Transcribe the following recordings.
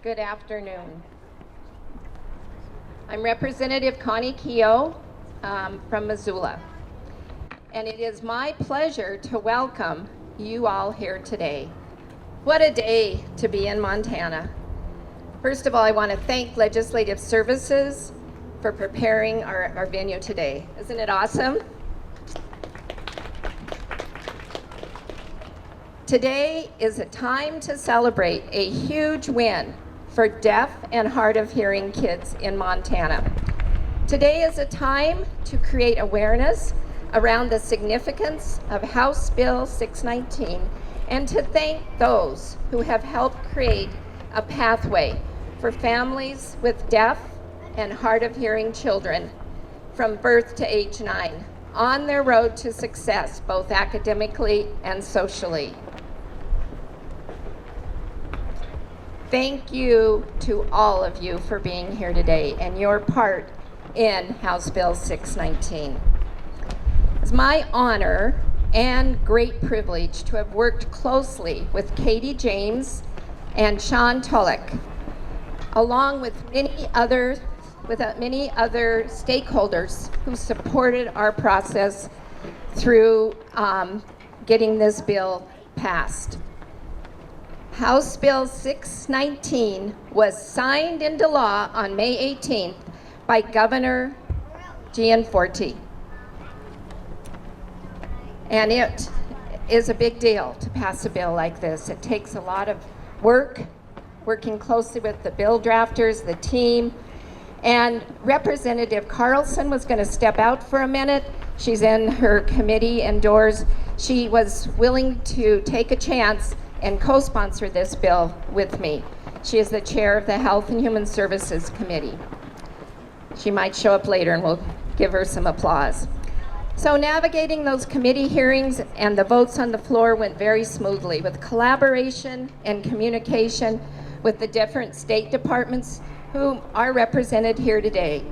Good afternoon. I'm Representative Connie Keogh from Missoula, and it is my pleasure to welcome you all here today. What a day to be in Montana. First of all, I want to thank Legislative Services for preparing our venue today. Isn't it awesome? Today is a time to celebrate a huge win for deaf and hard of hearing kids in Montana. Today is a time to create awareness around the significance of House Bill 619 and to thank those who have helped create a pathway for families with deaf and hard of hearing children from birth to age 9 on their road to success, both academically and socially. Thank you to all of you for being here today and your part in House Bill 619. It's my honor and great privilege to have worked closely with Katie James and Shawn Tulloch, along with many other stakeholders who supported our process through getting this bill passed. House Bill 619 was signed into law on May 18th by Governor Gianforte. And it is a big deal to pass a bill like this. It takes a lot of work, working closely with the bill drafters, the team, and Representative Carlson was going to step out for a minute. She's in her committee indoors. She was willing to take a chance and co-sponsor this bill with me. She is the chair of the Health and Human Services Committee. She might show up later and we'll give her some applause. So navigating those committee hearings and the votes on the floor went very smoothly with collaboration and communication with the different state departments who are represented here today.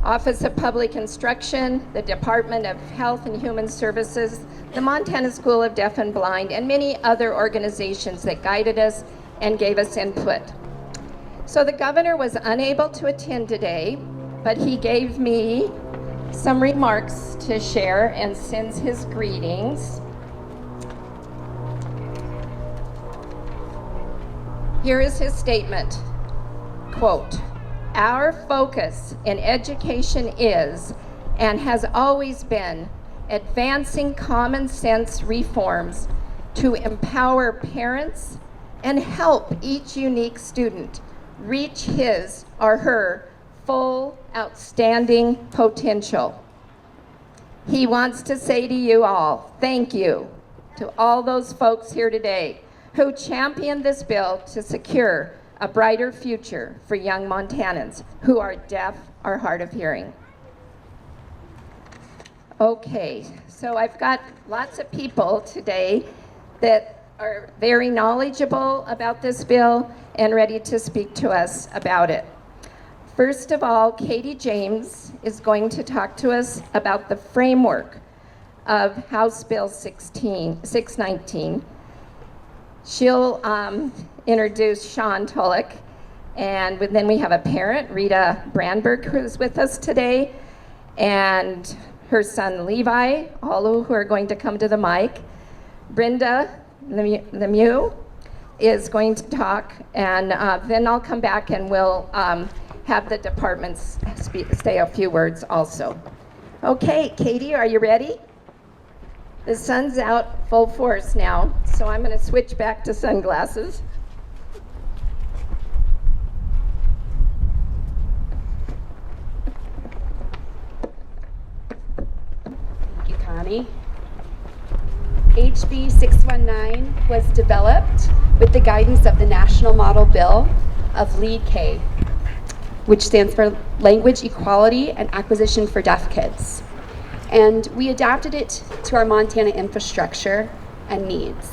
Office of Public Instruction, the Department of Health and Human Services, the Montana School of Deaf and Blind, and many other organizations that guided us and gave us input. So the governor was unable to attend today, but he gave me some remarks to share and sends his greetings. Here is his statement, quote, "Our focus in education is and has always been advancing common sense reforms to empower parents and help each unique student reach his or her full, outstanding potential." He wants to say to you all, thank you to all those folks here today who championed this bill to secure a brighter future for young Montanans who are deaf or hard of hearing. Okay, so I've got lots of people today that are very knowledgeable about this bill and ready to speak to us about it. First of all, Katie James is going to talk to us about the framework of House Bill 619. She'll introduce Shawn Tulloch, and then we have a parent, Rita Brandberg, who's with us today, and her son Levi, all who are going to come to the mic. Brenda Lemieux is going to talk, and then I'll come back and we'll have the departments say a few words also. Okay, Katie, are you ready? The sun's out full force now, so I'm going to switch back to sunglasses. Thank you, Connie. HB 619 was developed with the guidance of the National Model Bill of LEAD-K, which stands for Language Equality and Acquisition for Deaf Kids. And we adapted it to our Montana infrastructure and needs.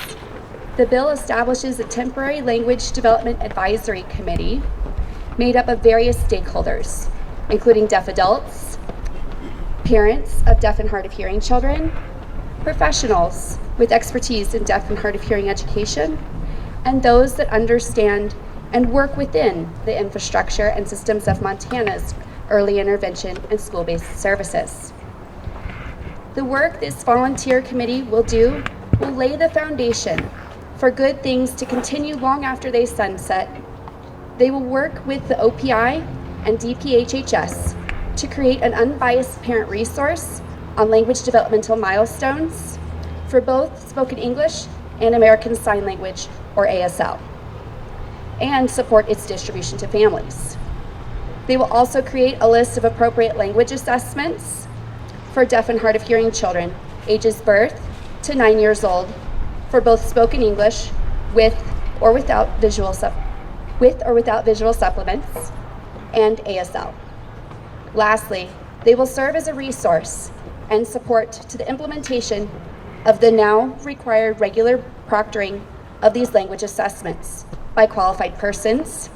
The bill establishes a temporary language development advisory committee made up of various stakeholders, including deaf adults, parents of deaf and hard of hearing children, professionals with expertise in deaf and hard of hearing education, and those that understand and work within the infrastructure and systems of Montana's early intervention and school-based services. The work this volunteer committee will do will lay the foundation for good things to continue long after they sunset. They will work with the OPI and DPHHS to create an unbiased parent resource on language developmental milestones for both spoken English and American Sign Language, or ASL, and support its distribution to families. They will also create a list of appropriate language assessments for deaf and hard of hearing children ages birth to 9 years old for both spoken English with or without visual supplements and ASL. Lastly, they will serve as a resource and support to the implementation of the now required regular proctoring of these language assessments by qualified persons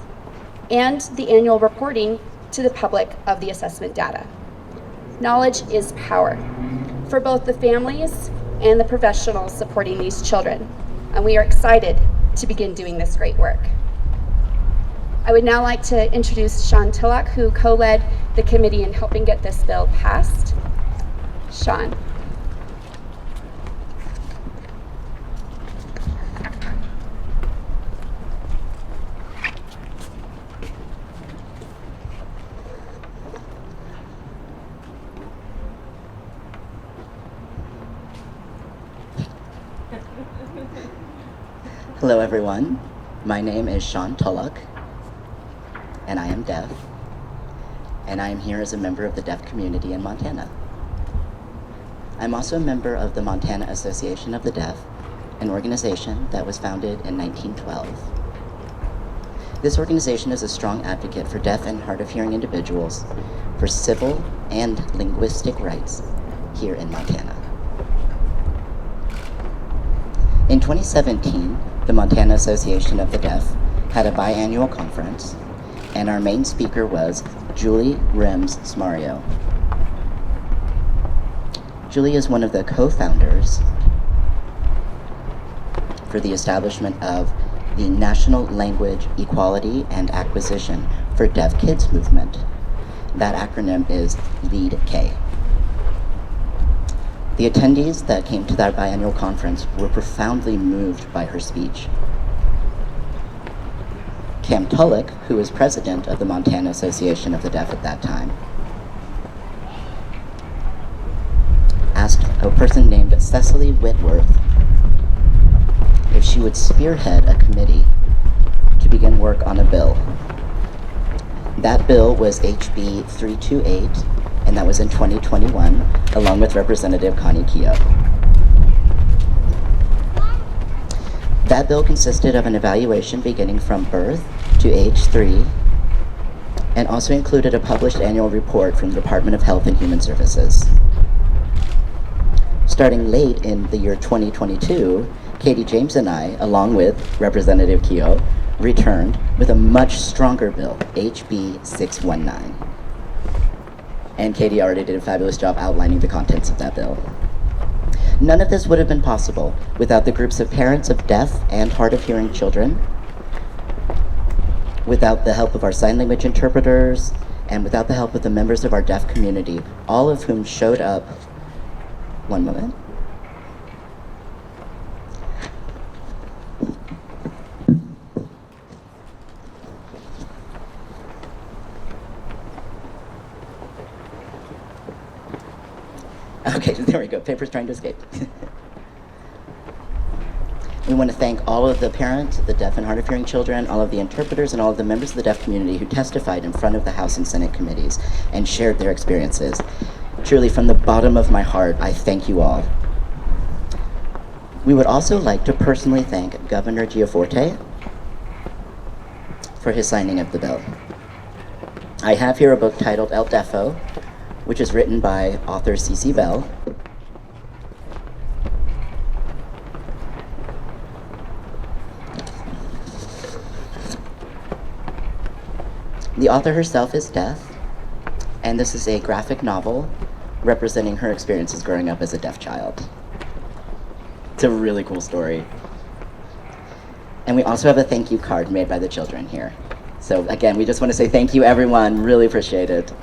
and the annual reporting to the public of the assessment data. Knowledge is power for both the families and the professionals supporting these children, and we are excited to begin doing this great work. I would now like to introduce Shawn Tulloch, who co-led the committee in helping get this bill passed. Shawn. Hello everyone, my name is Shawn Tulloch, and I am deaf, and I am here as a member of the deaf community in Montana. I'm also a member of the Montana Association of the Deaf, an organization that was founded in 1912. This organization is a strong advocate for deaf and hard of hearing individuals for civil and linguistic rights here in Montana. In 2017, the Montana Association of the Deaf had a biannual conference, and our main speaker was Julie Rims-Smario. Julie is one of the co-founders for the establishment of the National Language Equality and Acquisition for Deaf Kids movement. That acronym is LEAD-K. The attendees that came to that biannual conference were profoundly moved by her speech. Cam Tulloch, who was president of the Montana Association of the Deaf at that time, asked a person named Cecily Whitworth if she would spearhead a committee to begin work on a bill. That bill was HB 328, and that was in 2021, along with Representative Connie Keogh. That bill consisted of an evaluation beginning from birth to age 3, and also included a published annual report from the Department of Health and Human Services. Starting late in the year 2022, Katie James and I, along with Representative Keogh, returned with a much stronger bill, HB 619. And Katie already did a fabulous job outlining the contents of that bill. None of this would have been possible without the groups of parents of deaf and hard of hearing children, without the help of our sign language interpreters, and without the help of the members of our deaf community, all of whom showed up. One moment. Okay, there we go. Paper's trying to escape. We want to thank all of the parents, the deaf and hard of hearing children, all of the interpreters, and all of the members of the deaf community who testified in front of the House and Senate committees and shared their experiences. Truly, from the bottom of my heart, I thank you all. We would also like to personally thank Governor Giaforte for his signing of the bill. I have here a book titled El Defo, which is written by author C.C. Bell. The author herself is deaf, and this is a graphic novel representing her experiences growing up as a deaf child. It's a really cool story. And we also have a thank you card made by the children here. So again, we just want to say thank you, everyone. Really appreciate it.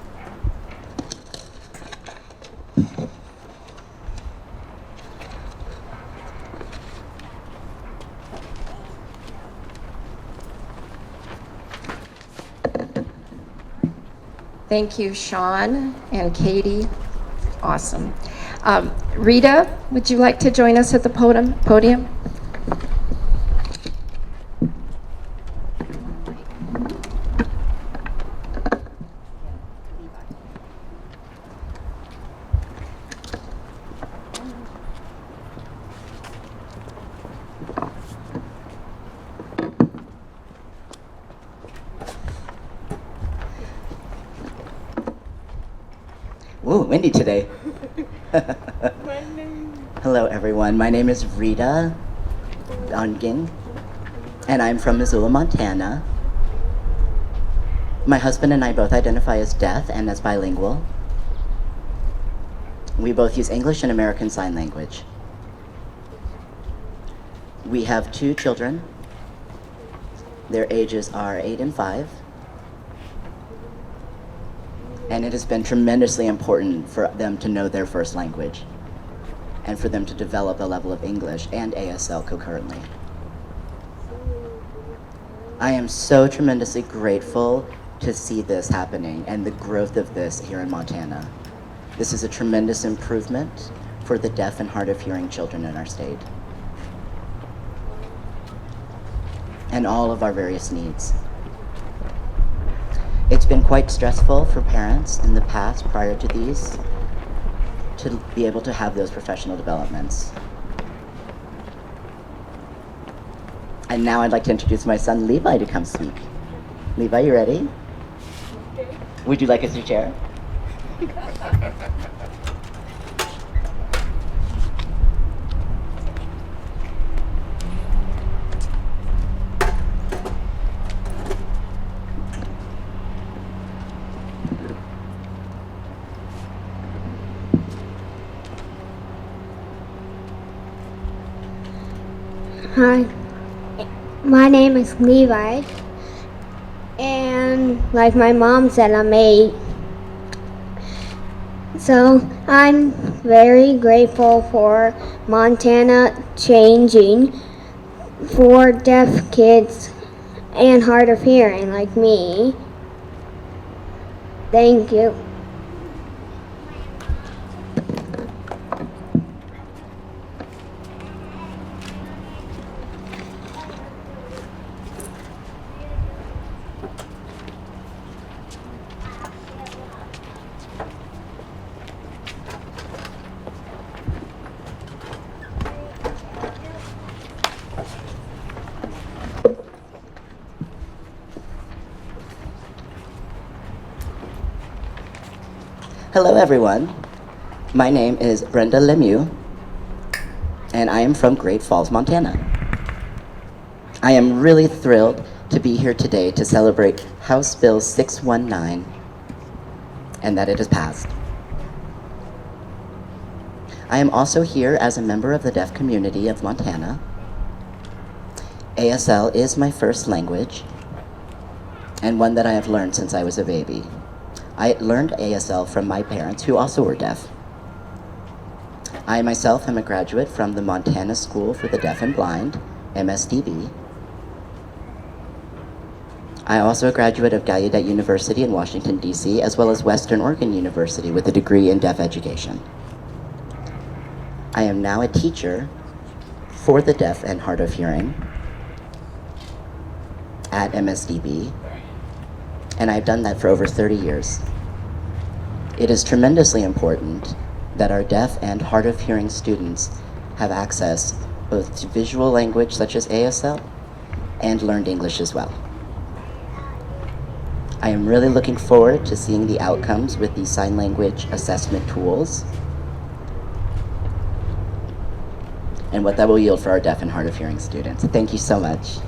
Thank you, Shawn and Katie. Awesome. Rita, would you like to join us at the podium? Ooh, windy today. Hello, everyone. My name is Rita Onging, and I'm from Missoula, Montana. My husband and I both identify as deaf and as bilingual. We both use English and American Sign Language. We have 2 children. Their ages are 8 and 5. And it has been tremendously important for them to know their first language and for them to develop a level of English and ASL concurrently. I am so tremendously grateful to see this happening and the growth of this here in Montana. This is a tremendous improvement for the deaf and hard of hearing children in our state and all of our various needs. It's been quite stressful for parents in the past, prior to these, to be able to have those professional developments. And now I'd like to introduce my son, Levi, to come speak. Levi, you ready? Okay. Would you like us to share? Hi, my name is Levi, and like my mom said, I'm 8. So I'm very grateful for Montana changing for deaf kids and hard of hearing like me. Thank you. Hello, everyone. My name is Brenda Lemieux, and I am from Great Falls, Montana. I am really thrilled to be here today to celebrate House Bill 619 and that it has passed. I am also here as a member of the deaf community of Montana. ASL is my first language and one that I have learned since I was a baby. I learned ASL from my parents, who also were deaf. I myself am a graduate from the Montana School for the Deaf and Blind, MSDB. I am also a graduate of Gallaudet University in Washington, D.C., as well as Western Oregon University with a degree in deaf education. I am now a teacher for the deaf and hard of hearing at MSDB, and I've done that for over 30 years. It is tremendously important that our deaf and hard of hearing students have access both to visual language such as ASL and learned English as well. I am really looking forward to seeing the outcomes with these sign language assessment tools and what that will yield for our deaf and hard of hearing students. Thank you so much.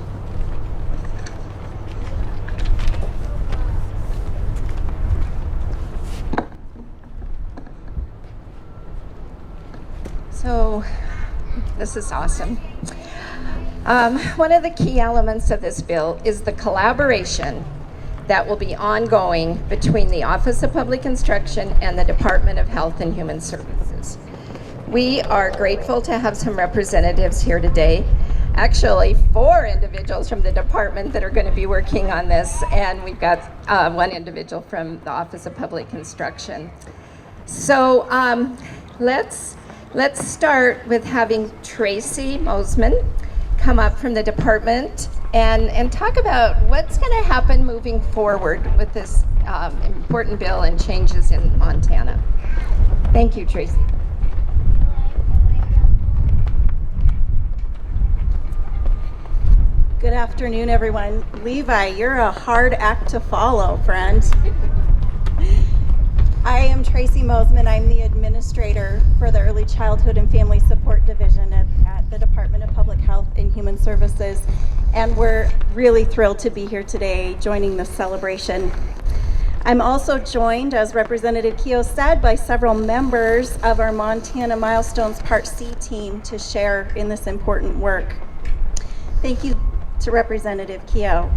So, this is awesome. One of the key elements of this bill is the collaboration that will be ongoing between the Office of Public Instruction and the Department of Health and Human Services. We are grateful to have some representatives here today. Actually, 4 individuals from the department that are going to be working on this, and we've got 1 individual from the Office of Public Instruction. So let's start with having Tracy Mosman come up from the department and talk about what's going to happen moving forward with this important bill and changes in Montana. Thank you, Tracy. Good afternoon, everyone. Levi, you're a hard act to follow, friend. I am Tracy Mosman. I'm the administrator for the Early Childhood and Family Support Division at the Department of Public Health and Human Services, and we're really thrilled to be here today joining this celebration. I'm also joined, as Representative Keogh said, by several members of our Montana Milestones Part C team to share in this important work. Thank you to Representative Keogh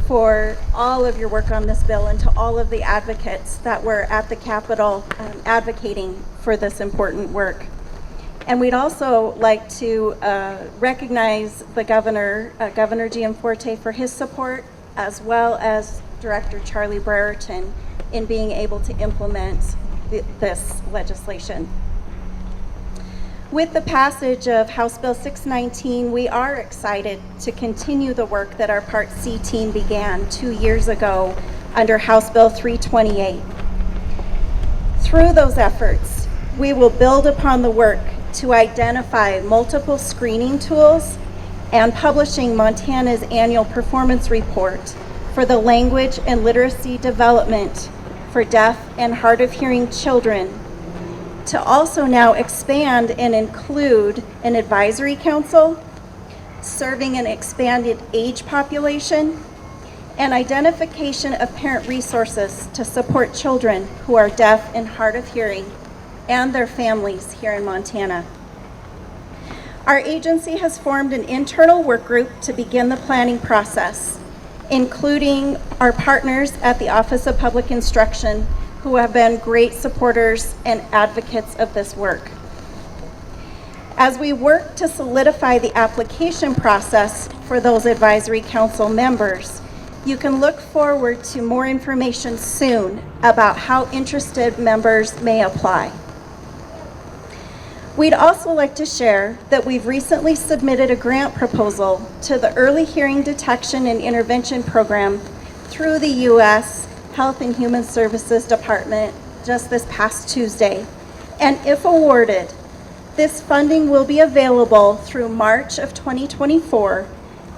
for all of your work on this bill, and to all of the advocates that were at the Capitol advocating for this important work. And we'd also like to recognize the Governor Gianforte, for his support, as well as Director Charlie Brereton in being able to implement this legislation. With the passage of House Bill 619, we are excited to continue the work that our Part C team began 2 years ago under House Bill 328. Through those efforts, we will build upon the work to identify multiple screening tools and publishing Montana's annual performance report for the language and literacy development for deaf and hard of hearing children, to also now expand and include an advisory council, serving an expanded age population, and identification of parent resources to support children who are deaf and hard of hearing and their families here in Montana. Our agency has formed an internal work group to begin the planning process, including our partners at the Office of Public Instruction, who have been great supporters and advocates of this work. As we work to solidify the application process for those advisory council members, you can look forward to more information soon about how interested members may apply. We'd also like to share that we've recently submitted a grant proposal to the Early Hearing Detection and Intervention Program through the U.S. Health and Human Services Department just this past Tuesday. And if awarded, this funding will be available through March of 2024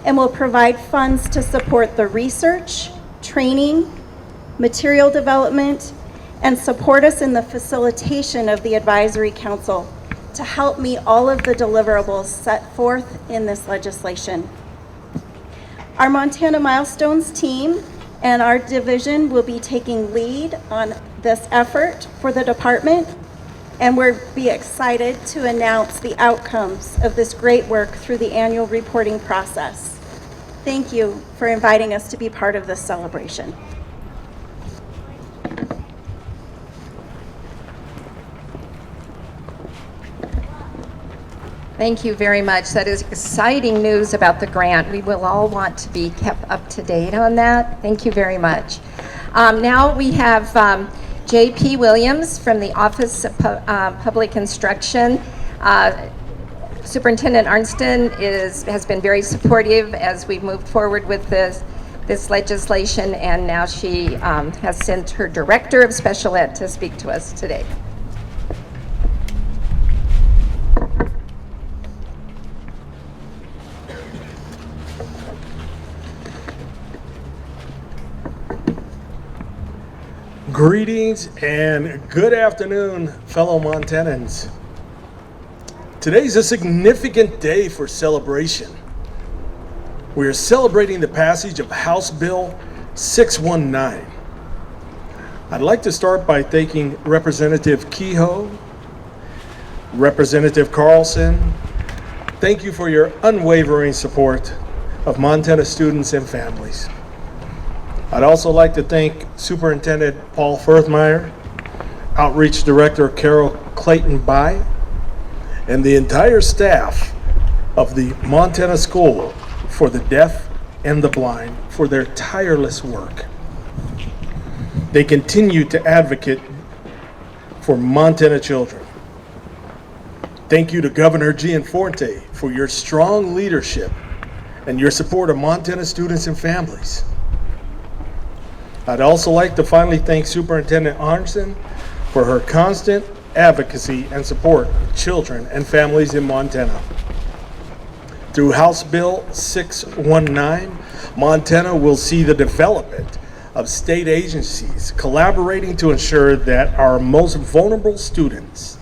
and will provide funds to support the research, training, material development, and support us in the facilitation of the Advisory Council to help meet all of the deliverables set forth in this legislation. Our Montana Milestones team and our division will be taking lead on this effort for the department, and we'll be excited to announce the outcomes of this great work through the annual reporting process. Thank you for inviting us to be part of this celebration. Thank you very much. That is exciting news about the grant. We will all want to be kept up to date on that. Thank you very much. Now we have J.P. Williams from the Office of Public Instruction. Superintendent Arnston has been very supportive as we've moved forward with this legislation, and now she has sent her Director of Special Ed to speak to us today. Greetings and good afternoon, fellow Montanans. Today's a significant day for celebration. We are celebrating the passage of House Bill 619. I'd like to start by thanking Representative Keogh, Representative Carlson, Thank you for your unwavering support of Montana students and families. I'd also like to thank Superintendent Paul Firthmeyer, Outreach Director Carol Clayton-By, and the entire staff of the Montana School for the Deaf and the Blind for their tireless work. They continue to advocate for Montana children. Thank you to Governor Gianforte for your strong leadership and your support of Montana students and families. I'd also like to finally thank Superintendent Arnson for her constant advocacy and support of children and families in Montana. Through House Bill 619, Montana will see the development of state agencies collaborating to ensure that our most vulnerable students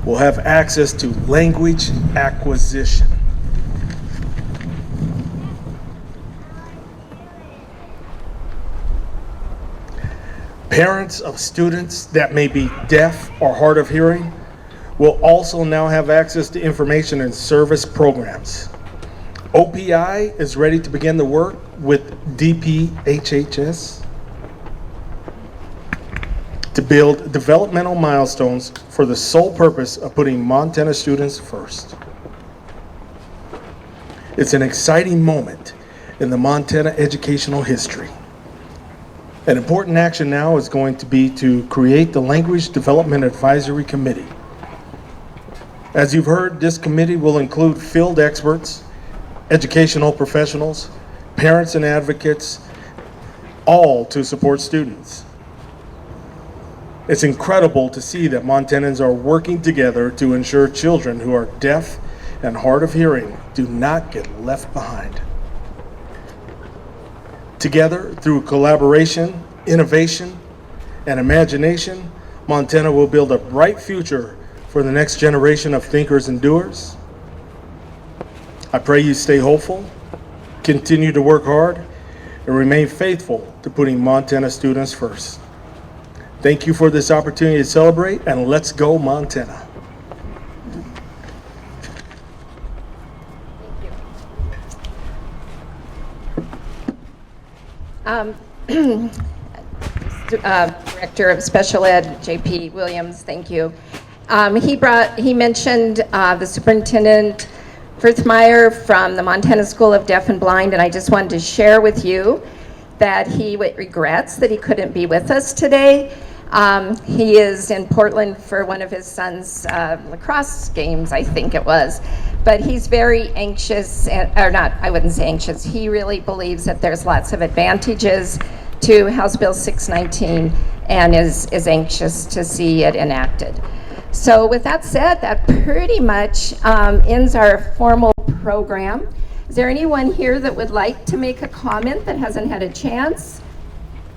will have access to language acquisition. Parents of students that may be deaf or hard of hearing will also now have access to information and service programs. OPI is ready to begin the work with DPHHS to build developmental milestones for the sole purpose of putting Montana students first. It's an exciting moment in the Montana educational history. An important action now is going to be to create the Language Development Advisory Committee. As you've heard, this committee will include field experts, educational professionals, parents and advocates, all to support students. It's incredible to see that Montanans are working together to ensure children who are deaf and hard of hearing do not get left behind. Together, through collaboration, innovation, and imagination, Montana will build a bright future for the next generation of thinkers and doers. I pray you stay hopeful, continue to work hard, and remain faithful to putting Montana students first. Thank you for this opportunity to celebrate, and let's go Montana. Director of Special Ed, JP Williams, thank you. He mentioned the Superintendent Firthmeyer from the Montana School of Deaf and Blind, and I just wanted to share with you that he regrets that he couldn't be with us today. He is in Portland for one of his son's lacrosse games, I think it was. But he's very anxious, I wouldn't say anxious, he really believes that there's lots of advantages to House Bill 619 and is anxious to see it enacted. So with that said, that pretty much ends our formal program. Is there anyone here that would like to make a comment that hasn't had a chance?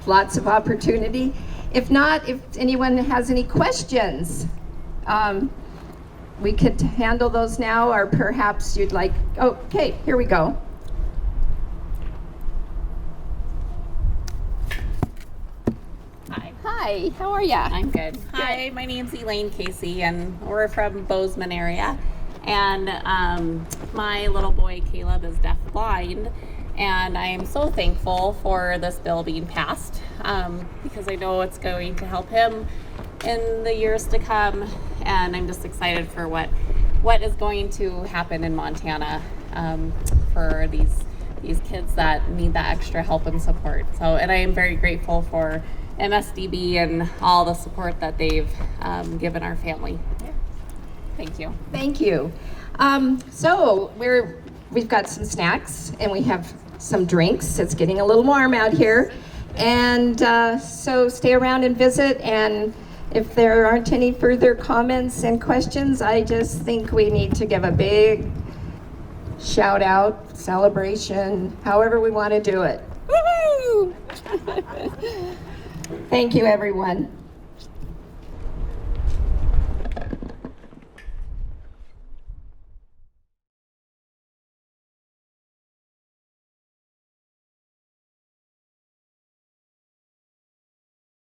Lots of opportunity. If not, if anyone has any questions, we could handle those now, or perhaps you'd like, okay, here we go. Hi, how are ya? I'm good. Hi, my name's Elaine Casey, and we're from Bozeman area. And my little boy Caleb is deaf-blind, and I am so thankful for this bill being passed because I know it's going to help him in the years to come, and I'm just excited for what is going to happen in Montana for these kids that need that extra help and support. So, and I am very grateful for MSDB and all the support that they've given our family. Thank you. Thank you. So we've got some snacks and we have some drinks. It's getting a little warm out here. And so stay around and visit. And if there aren't any further comments and questions, I just think we need to give a big shout out, celebration, however we want to do it. Woo-hoo! Thank you, everyone.